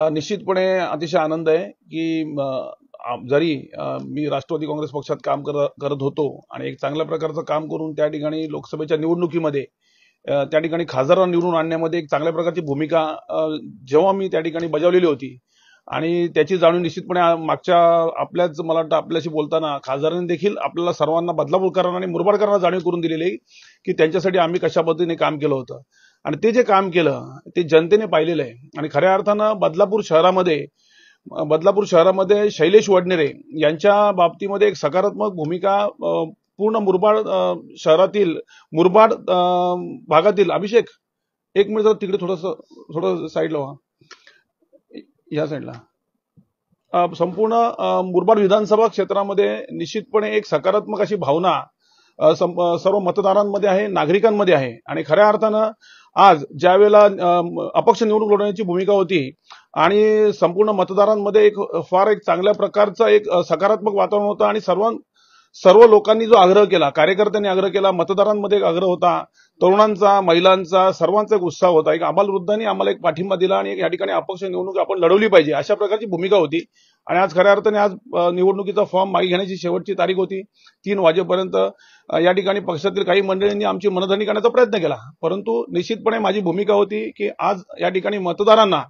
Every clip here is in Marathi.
निश्चितपणे अतिशय आनंद आहे की जरी मी राष्ट्रवादी काँग्रेस पक्षात काम करत होतो आणि एक चांगल्या प्रकारचं काम करून त्या ठिकाणी लोकसभेच्या निवडणुकीमध्ये त्या ठिकाणी खासदारांना निवडून आणण्यामध्ये एक चांगल्या प्रकारची भूमिका जेव्हा मी त्या ठिकाणी बजावलेली होती आणि त्याची जाणीव निश्चितपणे मागच्या आपल्याच मला वाटतं आपल्याशी बोलताना खासदारांनी देखील आपल्याला सर्वांना बदलापूरकरांना आणि मुरबाडकरांना जाणीव करून दिलेली आहे की त्यांच्यासाठी आम्ही कशा पद्धतीने काम केलं होतं आणि ते जे काम केलं ते जनतेने पाहिलेलं आहे आणि खऱ्या अर्थानं बदलापूर शहरामध्ये शैलेश वडनेरे यांच्या बाबतीमध्ये एक सकारात्मक भूमिका पूर्ण मुरबाड शहरातील मुरबाड भागातील अभिषेक एक मिनिट तिकडे थोडं साईडला व्हा या साईडला संपूर्ण मुरबाड विधानसभा क्षेत्रामध्ये निश्चितपणे एक सकारात्मक अशी भावना सर्व मतदारांमध्ये आहे, नागरिकांमध्ये आहे आणि खऱ्या अर्थानं आज ज्या वेळेला अपक्ष निवडणूक लढवण्याची भूमिका होती आणि संपूर्ण मतदारांमध्ये एक फार एक चांगल्या प्रकारचा एक सकारात्मक वातावरण होतं आणि सर्व लोकांनी जो आग्रह केला, कार्यकर्त्यांनी आग्रह केला, मतदारांमध्ये एक आग्रह होता, तरुणांचा, महिलांचा, सर्वांचा एक उत्साह होता. एक आबालवृद्धांनी आम्हाला एक पाठिंबा दिला आणि या ठिकाणी अपक्ष निवडणूक आपण लढवली पाहिजे अशा प्रकारची भूमिका होती. आणि आज खऱ्या अर्थाने आज निवडणुकीचा फॉर्म मागे घेण्याची शेवटची तारीख होती 3 वाजेपर्यंत. या ठिकाणी पक्षातील काही मंडळींनी आमची मनधरणी करण्याचा प्रयत्न केला, परंतु निश्चितपणे माझी भूमिका होती की आज या ठिकाणी मतदारांना,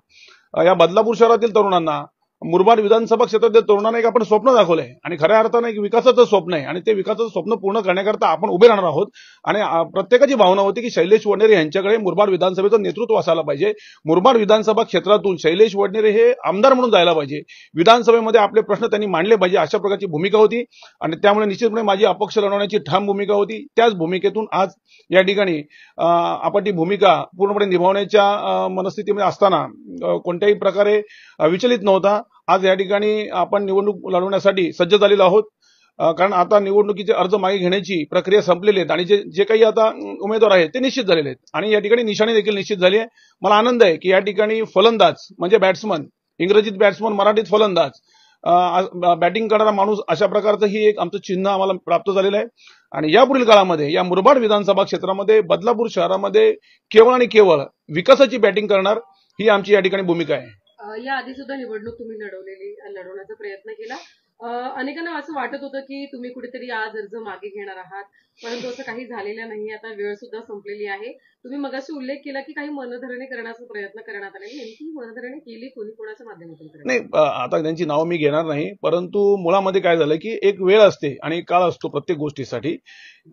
या बदलापूर शहरातील तरुणांना, मुरबाड विधानसभा क्षेत्रातील तरुणांना एक आपण स्वप्न दाखवलंय आणि खऱ्या अर्थानं एक विकासाचं स्वप्न आहे आणि ते विकासाचं स्वप्न पूर्ण करण्याकरता आपण उभे राहणार आहोत. आणि प्रत्येकाची भावना होती की शैलेश वडनेरे यांच्याकडे मुरबाड विधानसभेचं नेतृत्व असायला पाहिजे. मुरबाड विधानसभा क्षेत्रातून शैलेश वडनेरे हे आमदार म्हणून जायला पाहिजे, विधानसभेमध्ये आपले प्रश्न त्यांनी मांडले पाहिजे, अशा प्रकारची भूमिका होती. आणि त्यामुळे निश्चितपणे माझी अपक्ष लढवण्याची ठाम भूमिका होती. त्याच भूमिकेतून आज या ठिकाणी आपण ती भूमिका पूर्णपणे निभावण्याच्या मनस्थितीमध्ये असताना कोणत्याही प्रकारे विचलित नव्हता. आज या ठिकाणी आपण निवडणूक लढवण्यासाठी सज्ज झालेलो आहोत, कारण आता निवडणुकीचे अर्ज मागे घेण्याची प्रक्रिया संपलेली आहेत आणि जे काही आता उमेदवार आहेत ते निश्चित झालेले आहेत आणि या ठिकाणी निशाणी देखील निश्चित झाली आहे. मला आनंद आहे की या ठिकाणी फलंदाज म्हणजे बॅट्समन, इंग्रजीत बॅट्समन, मराठीत फलंदाज, बॅटिंग करणारा माणूस, अशा प्रकारचं ही एक आमचं चिन्ह आम्हाला प्राप्त झालेलं आहे. आणि यापुढील काळामध्ये या मुरबाड विधानसभा क्षेत्रामध्ये बदलापूर शहरामध्ये केवळ आणि केवळ विकासाची बॅटिंग करणार ही आमची या ठिकाणी भूमिका आहे. या आधी सुद्धा निवडणूक तुम्ही लढवण्याचा प्रयत्न केला. अनेकांना असं वाटत होतं की तुम्ही कुठेतरी आज अर्ज मागे घेणार आहात, परंतु असं काही झालेलं नाही. आता वेळ सुद्धा संपलेली आहे. तुम्ही मगाशी उल्लेख केला की काही मनधरणी करण्याचा प्रयत्न करण्यात आले. नेमकी मनधरणी केली कोणाच्या माध्यमातून? नाही, आता त्यांची नावं मी घेणार नाही, परंतु मुळामध्ये काय झालं की एक वेळ असते आणि एक काळ असतो प्रत्येक गोष्टीसाठी.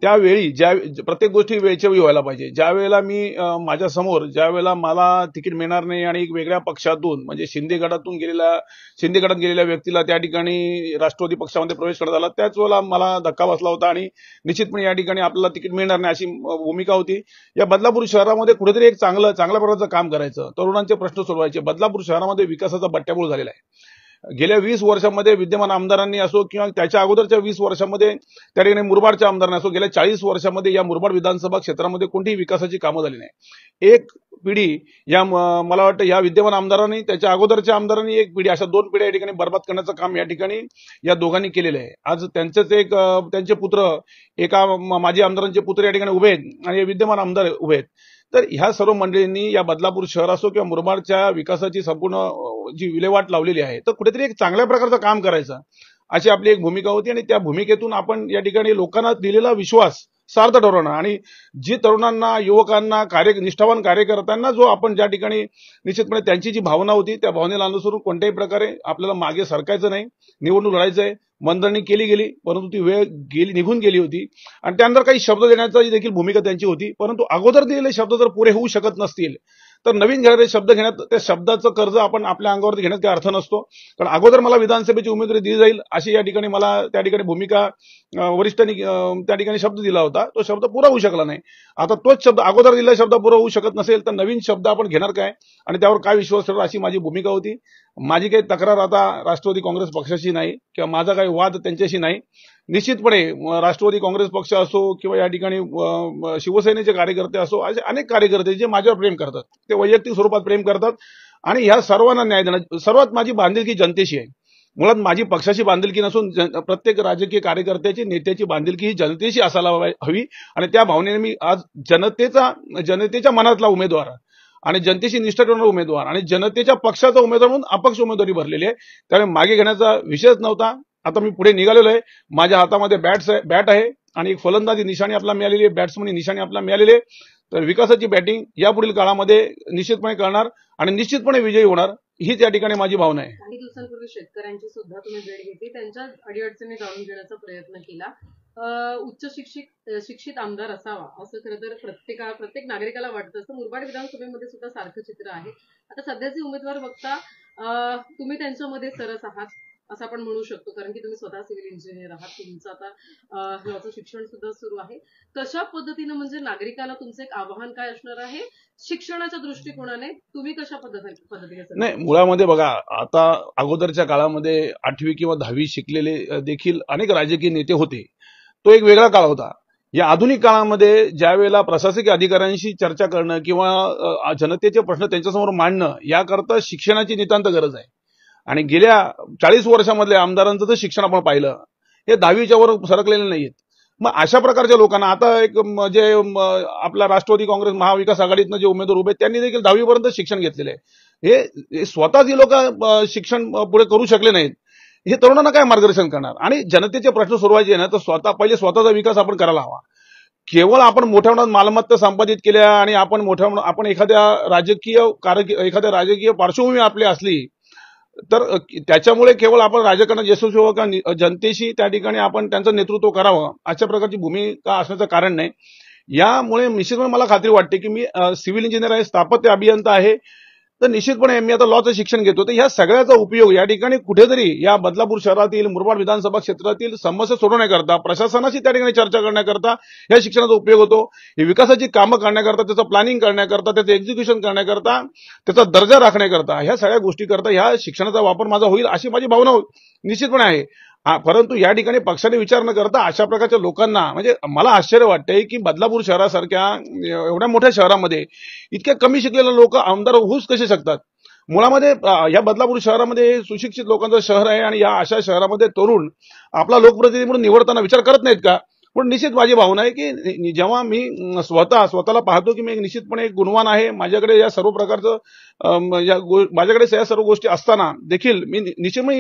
त्यावेळी प्रत्येक गोष्टी वेळच्या वेळी व्हायला पाहिजे. ज्या वेळेला मी माझ्या समोर ज्या वेळेला मला तिकीट मिळणार नाही आणि एक वेगळ्या पक्षातून म्हणजे शिंदे गटात गेलेल्या व्यक्तीला त्या ठिकाणी राष्ट्रवादी पक्षामध्ये प्रवेश करण्यात आला, त्याच वेळेला मला धक्का बसला होता आणि निश्चितपणे या ठिकाणी आपल्याला तिकीट मिळणार नाही अशी भूमिका होती. या बदलापूर शहरामध्ये कुठेतरी एक चांगल्या प्रकारचं काम करायचं, तरुणांचे प्रश्न सोडवायचे. बदलापूर शहरामध्ये विकासाचा बट्ट्याबोळ झालेला आहे. गेल्या 20 वर्षांमध्ये विद्यमान आमदारांनी असो किंवा त्याच्या अगोदरच्या 20 वर्षांमध्ये त्या ठिकाणी मुरबाडच्या आमदारांनी असो, गेल्या 40 वर्षांमध्ये या मुरबाड विधानसभा क्षेत्रामध्ये कोणतीही विकासाची कामं झाली नाही. एक पिढी मला वाटतं या विद्यमान आमदारांनी, त्याच्या अगोदरच्या आमदारांनी एक पिढी, अशा 2 पिढ्या या ठिकाणी बरबाद करण्याचं काम या ठिकाणी या दोघांनी केलेलं आहे. आज त्यांचे पुत्र, एका माजी आमदारांचे पुत्र या ठिकाणी उभे आहेत आणि विद्यमान आमदार उभे आहेत. तर ह्या सर्व मंडळींनी या बदलापूर शहर असो किंवा मुरबाडच्या विकासाची संपूर्ण जी विल्हेवाट लावलेली आहे, तर कुठेतरी एक चांगल्या प्रकारचं काम करायचं अशी आपली एक भूमिका होती. आणि त्या भूमिकेतून आपण या ठिकाणी लोकांना दिलेला विश्वास सार्थ ठरवणं आणि जी तरुणांना, युवकांना, निष्ठावान कार्यकर्त्यांना जो आपण ज्या ठिकाणी निश्चितपणे त्यांची जी भावना होती त्या भावनेला अनुसरून कोणत्याही प्रकारे आपल्याला मागे सरकायचं नाही, निवडणूक लढायचंय. मनधरणी केली गेली, परंतु ती वेळ निघून गेली होती आणि त्यानंतर काही शब्द देण्याची देखील भूमिका त्यांची होती. परंतु अगोदर दिलेले शब्द जर पुरे होऊ शकत नसतील तर नवीन घेणारे शब्द घेण्यात, त्या शब्दाचं कर्ज आपण आपल्या अंगावरती घेण्यात काही अर्थ नसतो. कारण अगोदर मला विधानसभेची उमेदवारी दिली जाईल अशी या ठिकाणी मला त्या ठिकाणी भूमिका वरिष्ठांनी त्या ठिकाणी शब्द दिला होता, तो शब्द पुरा होऊ शकला नाही. आता तोच शब्द, अगोदर दिलेला शब्द पुरा होऊ शकत नसेल तर नवीन शब्द आपण घेणार काय आणि त्यावर काय विश्वास ठेवणार, अशी माझी भूमिका होती. माझी काही तक्रार आता राष्ट्रवादी काँग्रेस पक्षाशी नाही किंवा माझा काही वाद त्यांच्याशी नाही. निश्चितपणे राष्ट्रवादी काँग्रेस पक्ष असो किंवा या ठिकाणी शिवसेनेचे कार्यकर्ते असो, असे अनेक कार्यकर्ते जे माझ्यावर प्रेम करतात, ते वैयक्तिक स्वरूपात प्रेम करतात आणि ह्या सर्वांना न्याय देणं, सर्वात माझी बांधिलकी जनतेशी आहे. मुळात माझी पक्षाची बांधिलकी नसून प्रत्येक राजकीय कार्यकर्त्याची, नेत्याची बांधिलकी ही जनतेशी असायला हवी आणि त्या भावनेने मी आज जनतेच्या मनातला उमेदवार आणि जनतेशी निष्ठा ठेवणारा उमेदवार आणि जनतेच्या पक्षाचा उमेदवार म्हणून अपक्ष उमेदवारी भरलेली आहे. त्यामुळे मागे घेण्याचा विषयच नव्हता. आता मी पुढे निघालेलो आहे. माझ्या हातामध्ये बॅट आहे आणि एक फलंदाजी निशाणी आपल्याला मिळालेली आहे, बॅट्समन निशाणी आपल्याला मिळालेली आहे. तर विकासाची बॅटिंग यापुढील काळामध्ये निश्चितपणे करणार आणि निश्चितपणे विजयी होणार, हीच या ठिकाणी माझी भावना आहे. काही दिवसांपूर्वी शेतकऱ्यांची सुद्धा तुम्ही भेट घेतली, त्यांच्या अडीअडचणी जाणून घेण्याचा प्रयत्न केला. उच्च शिक्षित आमदार असावा असं खरं तर प्रत्येक नागरिकाला वाटतं असतं. मुरबाड विधानसभेमध्ये सुद्धा सारखं चित्र आहे. आता सध्याचे उमेदवार बघता तुम्ही त्यांच्यामध्ये सरस आहात असं आपण म्हणू शकतो, कारण की तुम्ही स्वतः सिव्हिल इंजिनियर आहात. तुमचं आता लॉचं शिक्षण सुद्धा सुरू आहे. कशा पद्धतीनं म्हणजे नागरिकाला तुमचं एक आव्हान काय असणार आहे शिक्षणाच्या दृष्टिकोनाने, तुम्ही कशा पद्धतीने नाही, मुळामध्ये बघा, आता अगोदरच्या काळामध्ये 8वी किंवा 10वी शिकलेले देखील अनेक राजकीय नेते होते. तो एक वेगळा काळ होता. या आधुनिक काळामध्ये ज्या वेळेला प्रशासकीय अधिकाऱ्यांशी चर्चा करणं किंवा जनतेचे प्रश्न त्यांच्यासमोर मांडणं याकरता शिक्षणाची नितांत गरज आहे. आणि गेल्या 40 वर्षामधल्या आमदारांचं तर शिक्षण आपण पाहिलं, हे 10वीच्या वर सरकलेले नाहीत. मग अशा प्रकारच्या लोकांना आता एक जे आपला राष्ट्रवादी काँग्रेस महाविकास आघाडीतनं जे उमेदवार उभे त्यांनी देखील 10वी पर्यंत शिक्षण घेतलेलं आहे. हे स्वतःच ही लोक शिक्षण पुढे करू शकले नाहीत. हे तरुणांना काय मार्गदर्शन करणार? आणि जनतेचे प्रश्न सोडवायचे ना, तर पहिले स्वतःचा विकास आपण करायला हवा. केवळ आपण मोठ्या प्रमाणात मालमत्ता संपादित केल्या आणि आपण एखाद्या राजकीय पार्श्वभूमी आपली असली तर त्याच्यामुळे केवळ आपण राजकारणात यशस्वी व्हावं का जनतेशी त्या ठिकाणी आपण त्यांचं नेतृत्व करावं अशा प्रकारची भूमिका असण्याचं कारण नाही. यामुळे निश्चितपणे मला खात्री वाटते की मी सिव्हिल इंजिनियर आहे, स्थापत्य अभियंता आहे, तर निश्चितपणे मी आता लॉचं शिक्षण घेतो. तर ह्या सगळ्याचा उपयोग या ठिकाणी कुठेतरी या बदलापूर शहरातील मुरबाड विधानसभा क्षेत्रातील समस्या सोडवण्याकरता, प्रशासनाशी त्या ठिकाणी चर्चा करण्याकरता या शिक्षणाचा उपयोग होतो. ही विकासाची कामं करण्याकरता, त्याचं प्लॅनिंग करण्याकरता, त्याचं एक्झिक्युशन करण्याकरता, त्याचा दर्जा राखण्याकरता, ह्या सगळ्या गोष्टी करता ह्या शिक्षणाचा वापर माझा होईल अशी माझी भावना निश्चितपणे आहे. परंतु या ठिकाणी पक्षाने विचार न करता अशा प्रकारच्या लोकांना, म्हणजे मला आश्चर्य वाटतंय की बदलापूर शहरासारख्या एवढ्या मोठ्या शहरामध्ये इतक्या कमी शिकलेले लोक आमदार होऊच कसे शकतात? मुळामध्ये या बदलापूर शहरामध्ये सुशिक्षित लोकांचं शहर आहे आणि या अशा शहरामध्ये तरुण आपला लोकप्रतिनिधी म्हणून निवडताना विचार करत नाहीत का? पण निश्चित माझी भावना आहे की जेव्हा मी स्वतःला पाहतो की मी निश्चितपणे एक गुणवान आहे, माझ्याकडे या सर्व प्रकारचं माझ्याकडे या सर्व गोष्टी असताना देखील मी निश्चितपणे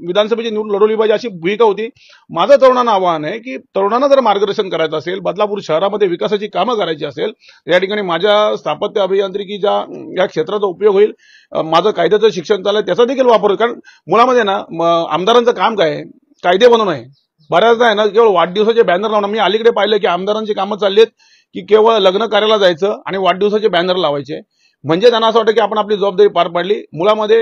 विधानसभेची निवडणूक लढवली पाहिजे अशी भूमिका होती. माझं तरुणांना आव्हान आहे की तरुणांना जर मार्गदर्शन करायचं असेल, बदलापूर शहरामध्ये विकासाची कामं करायची असेल, या ठिकाणी माझ्या स्थापत्य अभियांत्रिकीच्या या क्षेत्राचा उपयोग होईल. माझं कायद्याचं शिक्षण चाललंय, त्याचा देखील वापर होईल. कारण मुळामध्ये ना आमदारांचं काम काय आहे? कायदे बनवणं आहे. बऱ्याचदा आहे ना केवळ वाढदिवसाचे बॅनर लावणं. मी अलीकडे पाहिलं की आमदारांची कामं चालली आहेत की केवळ लग्न कार्याला जायचं आणि वाढदिवसाचे बॅनर लावायचे, म्हणजे त्यांना असं वाटतं की आपण आपली जबाबदारी पार पाडली. मुळामध्ये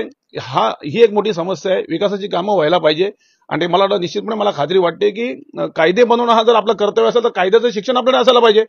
ही एक मोठी समस्या आहे. विकासाची कामं व्हायला पाहिजे आणि मला वाटतं निश्चितपणे मला खात्री वाटते की कायदे बनवणं हा जर आपलं कर्तव्य असेल तर कायद्याचं शिक्षण आपल्याला असायला पाहिजे.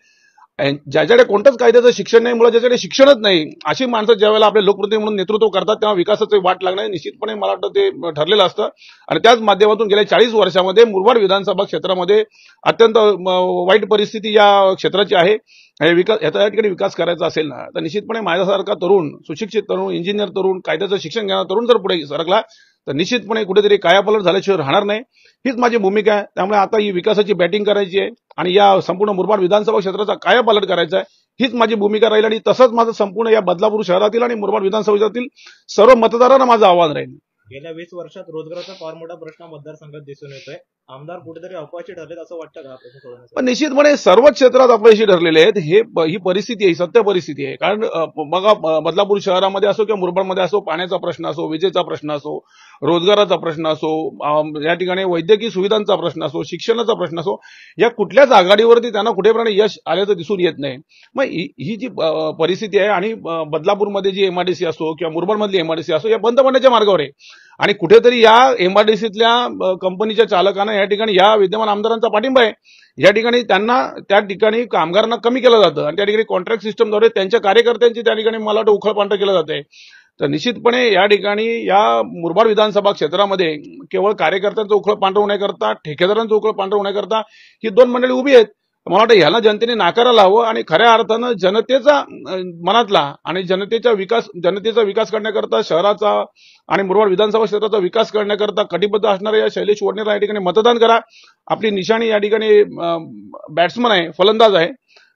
ज्याच्याकडे कोणतंच कायद्याचं शिक्षण नाही, मुळे ज्याच्याकडे शिक्षणच नाही, अशी माणसं ज्यावेळेला आपले लोकप्रतिनिधी म्हणून नेतृत्व करतात तेव्हा विकासाची वाट लागणार निश्चितपणे मला वाटतं ते ठरलेलं असतं. आणि त्याच माध्यमातून गेल्या 40 वर्षामध्ये मुरबाड विधानसभा क्षेत्रामध्ये अत्यंत वाईट परिस्थिती या क्षेत्राची आहे. या ठिकाणी विकास करायचा असेल ना तर निश्चितपणे माझ्यासारखा तरुण, सुशिक्षित तरुण, इंजिनियर तरुण, कायद्याचं शिक्षण घेणारा तरुण जर पुढे सरकला तर निश्चितपणे कुठेतरी कायापालट झाल्याशिवाय राहणार नाही. हीच माझी भूमिका आहे. त्यामुळे आता ही विकासाची बॅटिंग करायची आहे आणि या संपूर्ण मुरबाड विधानसभा क्षेत्राचा कायापालट करायचा आहे, हीच माझी भूमिका राहील. आणि तसंच माझं संपूर्ण या बदलापूर शहरातील आणि मुरबाड विधानसभा क्षेत्रातील सर्व मतदारांना माझं आव्हान राहील. गेल्या 20 वर्षात रोजगाराचा फार मोठा प्रश्न मतदारसंघात दिसून येतोय. आमदार कुठेतरी अपयशी ठरलेत असं वाटतं का प्रश्न सोडवण्यासाठी? पण निश्चितपणे सर्वच क्षेत्रात अपयशी ठरलेले आहेत. ही परिस्थिती आहे, सत्य परिस्थिती आहे. कारण बघा, बदलापूर शहरामध्ये असो किंवा मुरबाडमध्ये असो, पाण्याचा प्रश्न असो, विजेचा प्रश्न असो, रोजगाराचा प्रश्न असो, या ठिकाणी वैद्यकीय सुविधांचा प्रश्न असो, शिक्षणाचा प्रश्न असो, या कुठल्याच आघाडीवरती त्यांना कुठेपर्यंत यश आल्याचं दिसून येत नाही. मग ही जी परिस्थिती आहे आणि बदलापूरमध्ये जी एमआयडीसी असो किंवा मुरबाडमधली एमआयडीसी असो, या बंद पडण्याच्या मार्गावर आहे. आणि कुठेतरी या एमआयडीसीतल्या कंपनीच्या चालकांना या ठिकाणी या विद्यमान आमदारांचा पाठिंबा आहे. या ठिकाणी त्यांना त्या ठिकाणी कामगारांना कमी केलं जातं आणि त्या ठिकाणी कॉन्ट्रॅक्ट सिस्टमद्वारे त्यांच्या कार्यकर्त्यांची त्या ठिकाणी मला वाटतं उखळपांढर केलं जाते. तर निश्चितपणे या ठिकाणी या मुरबाड विधानसभा क्षेत्रामध्ये केवळ कार्यकर्त्यांचं उखळ पांढर होण्याकरता, ठेकेदारांचं उखळ पांढर होण्याकरता ही दोन मंडळी उभी आहेत. मला वाटतं ह्याला जनतेने नाकारायला हवं आणि खऱ्या अर्थानं जनतेचा मनातला आणि जनतेचा विकास करण्याकरता, शहराचा आणि मुरबाड विधानसभा क्षेत्राचा विकास करण्याकरता कटिबद्ध असणाऱ्या या शैलेश वडनेरला या ठिकाणी मतदान करा. आपली निशाणी या ठिकाणी बॅट्समन आहे, फलंदाज आहे.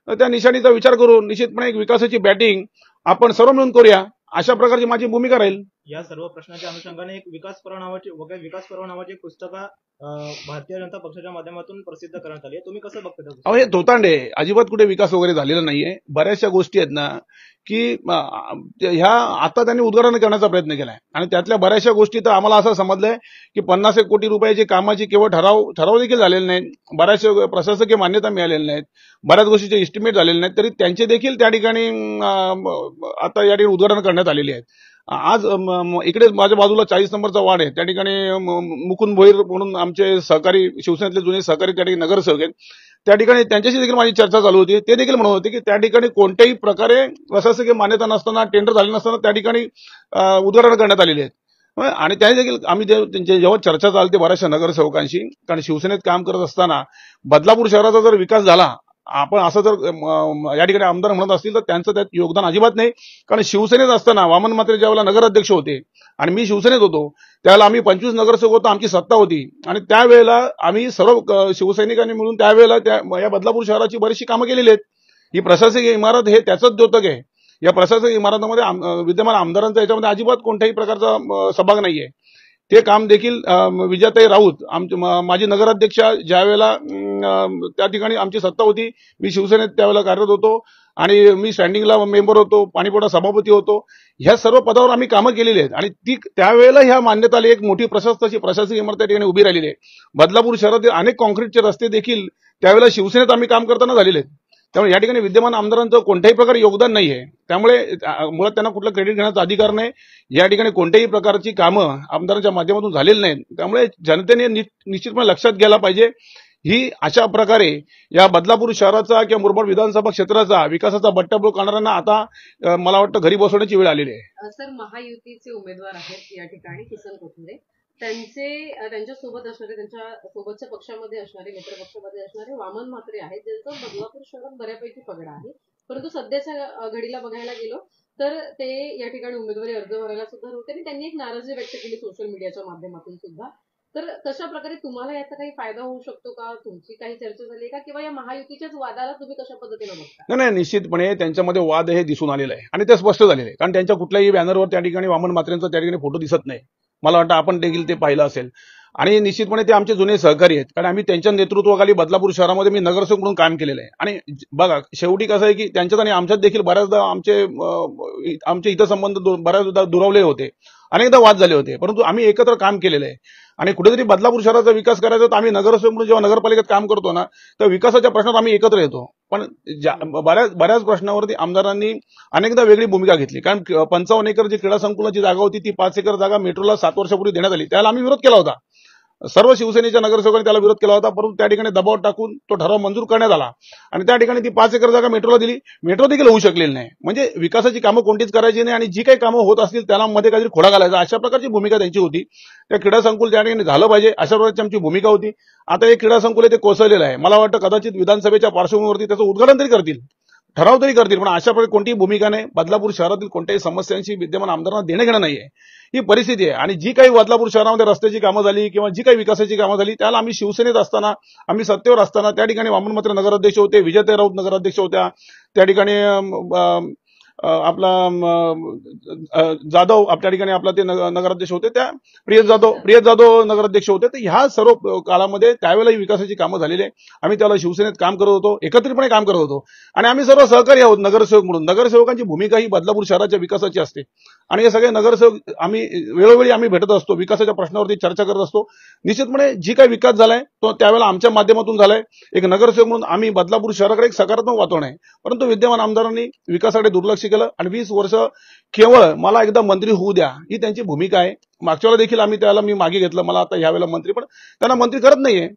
तर त्या निशाणीचा विचार करून निश्चितपणे एक विकासाची बॅटिंग आपण सर्व मिळून करूया, अशा प्रकारची माझी भूमिका राहील. या सर्व प्रश्नाच्या अनुषंगाने एक विकास पर्व नावाची एक पुस्तकं भारतीय जनता पक्षाच्या माध्यमातून प्रसिद्ध करण्यात आली आहे. तुम्ही कसं बघता त्या अहो, पुस्तकाला? हे तोतांडे अजिबात कुठे विकास वगैरे झालेला नाहीये. बऱ्याचशा गोष्टी आहेत ना की ह्या आता त्यांनी उद्घाटन करण्याचा प्रयत्न केलाय आणि त्यातल्या बऱ्याचशा गोष्टी तर आम्हाला असं समजलंय की 50 कोटी रुपयाची कामाची केवळ ठराव देखील झालेले नाहीत, बऱ्याचशा प्रशासकीय मान्यता मिळालेल्या नाहीत, बऱ्याच गोष्टीचे एस्टिमेट झालेले नाहीत, तरी त्यांचे देखील त्या ठिकाणी आता या ठिकाणी उद्घाटन करण्यात आलेली आहेत. आज इकडे माझ्या बाजूला 40 नंबरचा वार्ड आहे, त्या ठिकाणी मुकुंद भोईर म्हणून आमचे सहकारी, शिवसेनेतले जुने सहकारी त्या ठिकाणी नगरसेवक आहेत, त्या ठिकाणी त्यांच्याशी देखील माझी चर्चा चालू होती. ते देखील म्हणत होते की त्या ठिकाणी कोणत्याही प्रकारे प्रशासकीय मान्यता नसताना, टेंडर झाले नसताना त्या ठिकाणी उद्घाटन करण्यात आलेले आहेत. आणि त्याने देखील आम्ही जेव्हा चर्चा चालते बऱ्याचशा नगरसेवकांशी, कारण शिवसेनेत काम करत असताना बदलापूर शहराचा जर विकास झाला, आपण असं जर या ठिकाणी आमदार म्हणत असतील तर त्यांचं त्यात योगदान अजिबात नाही. कारण शिवसेनेत असताना वामन म्हात्रे ज्यावेळेला नगराध्यक्ष होते आणि मी शिवसेनेत होतो, त्यावेळेला आम्ही 25 नगरसेवक होतो, आमची सत्ता होती आणि त्यावेळेला आम्ही सर्व शिवसैनिकांनी मिळून त्यावेळेला या बदलापूर शहराची बरीचशी कामं केलेली आहेत. ही प्रशासकीय इमारत हे त्याचंच द्योतक आहे. या प्रशासकीय इमारतीमध्ये विद्यमान आमदारांचा याच्यामध्ये अजिबात कोणत्याही प्रकारचा सहभाग नाहीये. ते काम देखील विजयाताई राऊत माजी नगराध्यक्षा ज्यावेळेला त्या ठिकाणी आमची सत्ता होती, मी शिवसेनेत त्यावेळेला कार्यरत होतो आणि मी स्टँडिंगला मेंबर होतो, पाणीपुरवठा सभापती होतो, ह्या सर्व पदावर आम्ही कामं केलेली आहेत आणि ती त्यावेळेला ह्या मान्यताला एक मोठी प्रशासकीय इमारत त्या ठिकाणी उभी राहिलेली आहे. बदलापूर शहरातील अनेक कॉन्क्रीटचे रस्ते देखील त्यावेळेला शिवसेनेत आम्ही काम करताना झालेले आहेत. त्यामुळे या ठिकाणी विद्यमान आमदारांचं कोणत्याही प्रकारे योगदान नाहीये. त्यामुळे मुळात त्यांना कुठलं क्रेडिट घेण्याचा अधिकार नाही. या ठिकाणी कोणत्याही प्रकारची कामं आमदारांच्या माध्यमातून झालेली नाहीत. त्यामुळे जनतेने निश्चितपणे लक्षात घ्यायला पाहिजे, ही अशा प्रकारे या बदलापूर शहराचा किंवा मुरबाड विधानसभा क्षेत्राचा विकासाचा बट्टाबोळ करणाऱ्यांना आता मला वाटतं घरी बसवण्याची वेळ आलेली आहे. सर, महायुतीचे उमेदवार आहेत या ठिकाणी किसन कोथुंडे, त्यांच्या सोबत असणारे, त्यांच्या सोबतच्या पक्षामध्ये असणारे, मित्रपक्षामध्ये असणारे वामन म्हात्रे आहेत, ज्यांचा बदलापूर शहरात बऱ्यापैकी पगडा आहे. परंतु सध्याच्या घडीला बघायला गेलो तर ते या ठिकाणी उमेदवारी अर्ज भरायला सुद्धा नव्हते आणि त्यांनी एक नाराजी व्यक्त केली सोशल मीडियाच्या माध्यमातून सुद्धा. तर कशा प्रकारे तुम्हाला याचा काही फायदा होऊ शकतो का? तुमची काही चर्चा झाली का? किंवा या महायुतीच्याच वादाला तुम्ही कशा पद्धतीने बघता? नाही, निश्चितपणे त्यांच्यामध्ये वाद हे दिसून आलेलं आहे आणि ते स्पष्ट झालेलं आहे. कारण त्यांच्या कुठल्याही बॅनरवर त्या ठिकाणी वामन म्हात्रेंचा त्या ठिकाणी फोटो दिसत नाही. मला वाटतं आपण देखील ते पाहिलं असेल आणि निश्चितपणे ते आमचे जुने सहकारी आहेत. कारण आम्ही त्यांच्या नेतृत्वाखाली बदलापूर शहरामध्ये मी नगरसेवक म्हणून काम केलेलं आहे आणि बघा शेवटी कसं आहे की त्यांच्यात आणि आमच्यात देखील बऱ्याचदा आमचे हितसंबंध बऱ्याचदा दुरावले होते, अनेकदा वाद झाले होते, परंतु आम्ही एकत्र काम केलेलं आहे आणि कुठेतरी बदलापूर शहराचा विकास करायचा तर आम्ही नगरसेवक म्हणून जेव्हा नगरपालिकेत काम करतो ना, तर विकासाच्या प्रश्नात आम्ही एकत्र येतो. पण बऱ्याच प्रश्नावरती आमदारांनी अनेकदा वेगळी भूमिका घेतली. कारण 55 एकर जी क्रीडा संकुलाची जागा होती ती 5 एकर जागा मेट्रोला 7 वर्षापूर्वी देण्यात आली. त्याला आम्ही विरोध केला होता. सर्व शिवसेनेच्या नगरसेवकांनी त्याला विरोध केला होता, परंतु त्या ठिकाणी दबाव टाकून तो ठराव मंजूर करण्यात आला आणि त्या ठिकाणी ती 5 एकर जागा मेट्रोला दिली. मेट्रो देखील होऊ शकलेली नाही. म्हणजे विकासाची कामं कोणतीच करायची नाही आणि जी काही कामं होत असतील त्याला मध्ये काहीतरी खोडा घालायचा, अशा प्रकारची भूमिका त्यांची होती. त्या क्रीडा संकुल त्या ठिकाणी झालं पाहिजे अशा प्रकारची आमची भूमिका होती. आता हे क्रीडा संकुल आहे ते कोसळलेलं आहे. मला वाटतं कदाचित विधानसभेच्या पार्श्वभूमीवरती त्याचं उद्घाटन तरी करतील, ठराव तरी करतील, पण अशा प्रकारे कोणतीही भूमिका नाही. बदलापूर शहरातील कोणत्याही समस्यांशी विद्यमान आमदारांना देणं घेणं नाहीये. ही परिस्थिती आहे आणि जी काही बदलापूर शहरामध्ये रस्त्याची कामं झाली किंवा जी काही विकासाची कामं झाली त्याला आम्ही शिवसेनेत असताना, आम्ही सत्तेवर असताना त्या ठिकाणी वामन म्हात्रे नगराध्यक्ष होते, विजयताई राऊत नगराध्यक्ष होत्या, त्या ठिकाणी आपला जाधव त्या ठिकाणी आपला ते नगराध्यक्ष होते, त्या प्रियस जाधव नगराध्यक्ष होते. तर ह्या सर्व काळामध्ये त्यावेळेला ही विकासाची कामं झालेली आहे. आम्ही त्याला शिवसेनेत काम करत होतो, एकत्रितपणे काम करत होतो आणि आम्ही सर्व सहकारी आहोत नगरसेवक म्हणून. नगरसेवकांची भूमिका ही बदलापूर शहराच्या विकासाची असते आणि हे सगळे नगरसेवक आम्ही वेळोवेळी आम्ही भेटत असतो, विकासाच्या प्रश्नावरती चर्चा करत असतो. निश्चितपणे जी काही विकास झालाय तो त्यावेळेला आमच्या माध्यमातून झालाय. एक नगरसेवक म्हणून आम्ही बदलापूर शहराकडे एक सकारात्मक वातावरण आहे, परंतु विद्यमान आमदारांनी विकासाकडे दुर्लक्ष केलं आणि 20 वर्ष केवळ मला एकदा मंत्री होऊ द्या ही त्यांची भूमिका आहे. मागच्या वेळेला देखील मी मागे घेतलं, मला आता यावेळेला मंत्री, पण त्यांना मंत्री करत नाहीये,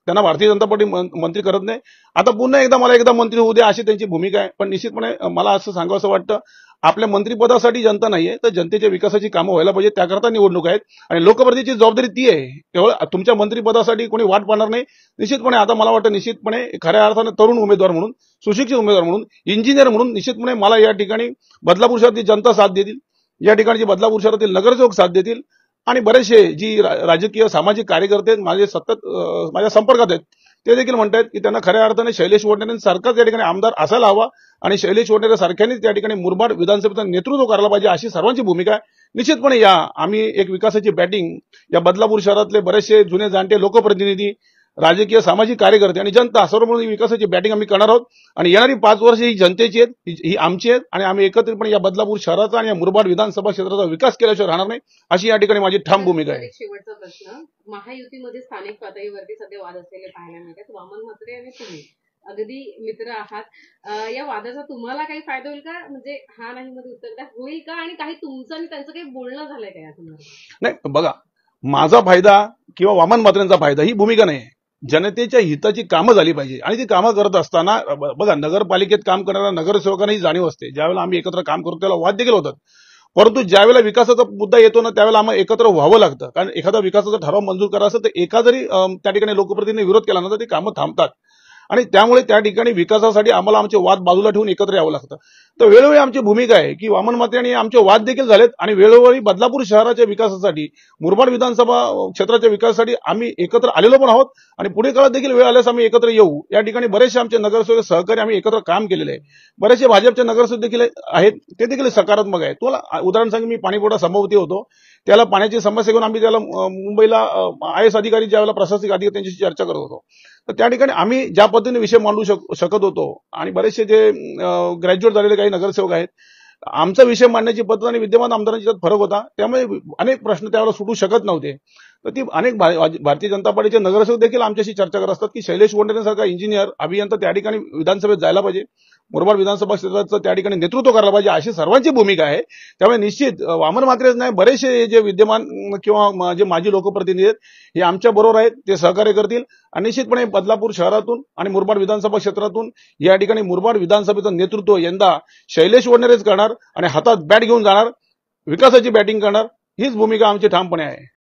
त्यांना भारतीय जनता पार्टी मंत्री करत नाही. आता पुन्हा एकदा मला एकदा मंत्री होऊ द्या अशी त्यांची भूमिका आहे. पण निश्चितपणे मला असं सांगावं असं वाटतं, आपल्या मंत्रिपदासाठी जनता नाहीये, तर जनतेच्या विकासाची कामं व्हायला पाहिजे, त्याकरता निवडणूक आहेत आणि लोकप्रतिनिधीची जबाबदारी ती आहे. केवळ तुमच्या मंत्रिपदासाठी कोणी वाट पाहणार नाही. निश्चितपणे आता मला वाटतं निश्चितपणे खऱ्या अर्थानं तरुण उमेदवार म्हणून, सुशिक्षित उमेदवार म्हणून, इंजिनियर म्हणून निश्चितपणे मला या ठिकाणी बदलापूर शहरातील जनता साथ देतील, या ठिकाणची बदलापूर शहरातील नगरसेवक साथ देतील आणि बरेचसे जी राजकीय सामाजिक कार्यकर्ते माझे सतत माझ्या संपर्कात आहेत ते देखील म्हणतात की त्यांना खऱ्या अर्थाने शैलेश वडनेरेंसारखाच या ठिकाणी आमदार असायला हवा आणि शैलेश वडनेरे सारख्यांनीच त्या ठिकाणी मुरबाड विधानसभेचं नेतृत्व करायला पाहिजे अशी सर्वांची भूमिका आहे. निश्चितपणे या आम्ही एक विकासाची बॅटिंग या बदलापूर शहरातले बरेचसे जुने जाणते लोकप्रतिनिधी, राजकीय सामाजिक कार्यकर्ते आणि जनता सर्व मिळून विकासाची बॅटिंग आम्ही करणार आहोत आणि येणारी 5 वर्ष ही जनतेची आहेत, ही आमची आहेत आणि आम्ही एकत्रितपणे या बदलापूर शहराचा आणि या मुरबाड विधानसभा क्षेत्राचा विकास केल्याशिवाय राहणार नाही अशी या ठिकाणी माझी ठाम भूमिका आहे. एक शेवटचा प्रश्न, महायुतीमध्ये स्थानिक पातळीवरती सध्या वाद असलेले पाहायला मिळतात. वामन म्हात्रे आणि तुम्ही अगदी मित्र आहात. या वादाचा तुम्हाला काही फायदा होईल का? म्हणजे हा नाही मध्ये उत्तर द्या, होईल का? आणि काही तुमचं आणि त्यांचं काही बोलणं झालंय का यासंदर्भात? नाही बघा, माझा फायदा किंवा वामन म्हात्रेंचा फायदा ही भूमिका नाही. जनतेच्या हिताची कामं झाली पाहिजे आणि ती कामं करत असताना बघा, नगरपालिकेत काम करणाऱ्या नगरसेवकांना ही जाणीव असते. ज्यावेळेला आम्ही एकत्र काम करतो त्याला वाद देखील होतात, परंतु ज्यावेळेला विकासाचा मुद्दा येतो ना त्यावेळेला आम्हाला एकत्र व्हावं लागतं. कारण एखादा विकासाचा ठराव मंजूर करा असेल तर एका जरी त्या ठिकाणी लोकप्रतिनिधी विरोध केला ना तर ती कामं थांबतात आणि त्यामुळे त्या ठिकाणी विकासासाठी आम्हाला आमचे वाद बाजूला ठेवून एकत्र यावं लागतं. तर वेळोवेळी आमची भूमिका आहे की वामन म्हात्रे आणि आमचे वाद देखील झालेत आणि वेळोवेळी बदलापूर शहराच्या विकासासाठी, मुरबाड विधानसभा क्षेत्राच्या विकासासाठी आम्ही एकत्र आलेलो पण आहोत आणि पुढे काळात देखील वेळ आल्यास आम्ही एकत्र येऊ. या ठिकाणी बरेचसे आमचे नगरसेवक सहकारी आम्ही एकत्र काम केलेले आहे. बरेचसे भाजपचे नगरसेवक देखील आहेत, ते देखील सकारात्मक आहे. तुला उदाहरण सांग, मी पाणीपुरवठा सभापती होतो, त्याला पाण्याची समस्या घेऊन आम्ही त्याला मुंबईला IAS अधिकारी ज्यावेळेला प्रशासकीय अधिकारी त्यांच्याशी चर्चा करत होतो, तर त्या ठिकाणी आम्ही ज्या पद्धतीने विषय मांडू शकत होतो आणि बरेचसे जे ग्रॅज्युएट झालेले काही नगरसेवक आहेत, आमचा विषय मांडण्याची पद्धत आणि विद्यमान आमदारांची त्यात फरक होता. त्यामुळे अनेक प्रश्न त्यावेळेला सुटू शकत नव्हते. तर ती अनेक भारतीय जनता पार्टीचे नगरसेवक देखील आमच्याशी चर्चा करत असतात की शैलेश वडनेरेंसारखा इंजिनियर अभियंता त्या ठिकाणी विधानसभेत जायला पाहिजे, मुरबाड विधानसभा क्षेत्राचं त्या ठिकाणी नेतृत्व करायला पाहिजे अशी सर्वांची भूमिका आहे. त्यामुळे निश्चित वामन म्हात्रेच नाही, बरेचसे जे विद्यमान किंवा जे माजी लोकप्रतिनिधी आहेत हे आमच्या बरोबर आहेत, ते सहकार्य करतील आणि निश्चितपणे बदलापूर शहरातून आणि मुरबाड विधानसभा क्षेत्रातून या ठिकाणी मुरबाड विधानसभेचं नेतृत्व यंदा शैलेश वडनेरेच करणार आणि हातात बॅट घेऊन जाणार, विकासाची बॅटिंग करणार. हीच भूमिका आमची ठामपणे आहे.